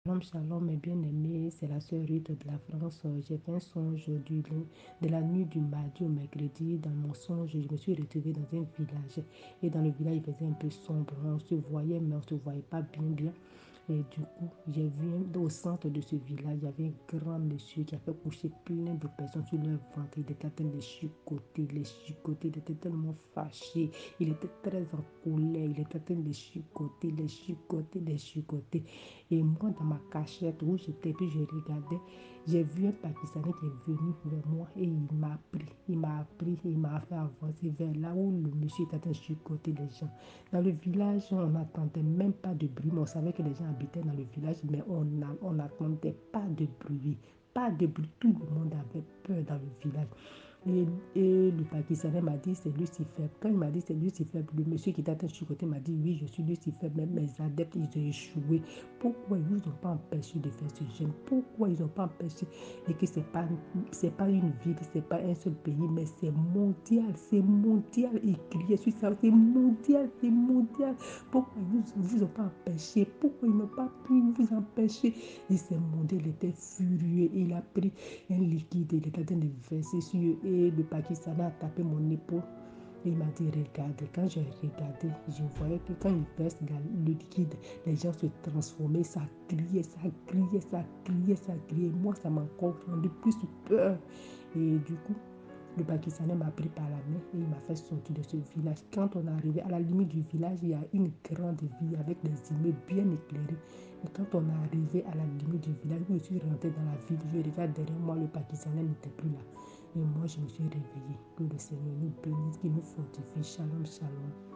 Shalom, shalom, mes bien-aimés, c'est la sœur Ruth de la France. J'ai fait un songe de la nuit du mardi au mercredi. Dans mon songe, je me suis retrouvée dans un village. Et dans le village, il faisait un peu sombre. On se voyait, mais on ne se voyait pas bien. Et du coup, j'ai vu au centre de ce village, il y avait un grand monsieur qui a fait coucher plein de personnes sur leur ventre. Il était en train de les chicoter. Il était tellement fâché. Il était très en colère. Il était en train de les chicoter. Et moi, dans ma cachette où j'étais, puis je regardais, j'ai vu un Pakistanais qui est venu vers moi et il m'a fait avancer vers là où le monsieur était en train de chicoter les gens. Dans le village, on n'entendait même pas de bruit, mais on savait que les gens habitaient dans le village, mais on n'entendait pas de bruit. Pas de bruit, tout le monde avait peur dans le village. Et le Pakistanais m'a dit c'est Lucifer. Quand il m'a dit c'est Lucifer, le monsieur qui était en train de chicoter m'a dit oui, je suis Lucifer, mais mes adeptes, ils ont échoué. Pourquoi ils ne nous ont pas empêché de faire ce jeûne? Pourquoi ils n'ont pas empêché? Et que c'est pas une ville, c'est pas un seul pays, mais c'est mondial, c'est mondial. Il criait sur ça, c'est mondial, c'est mondial. Pourquoi ils ne vous ont pas empêché? Pourquoi ils n'ont pas pu vous empêcher? Il s'est monté, il était furieux, il a pris un liquide, il était en train de verser sur eux. Et le Pakistanais a tapé mon épaule. Et il m'a dit, regarde, quand j'ai regardé, je voyais que quand il verse le liquide, les gens se transformaient, ça criait, ça criait, ça criait, ça criait. Moi, ça m'a encore rendu plus peur. Et du coup, le Pakistanais m'a pris par la main et il m'a fait sortir de ce village. Quand on est arrivé à la limite du village, il y a une grande ville avec des immeubles bien éclairés. Et quand on est arrivé à la limite du village, je suis rentré dans la ville, je regarde derrière moi, le Pakistanais n'était plus là. Et moi, je me suis réveillée. Que le Seigneur nous bénisse, qu'il nous fortifie. Shalom, shalom.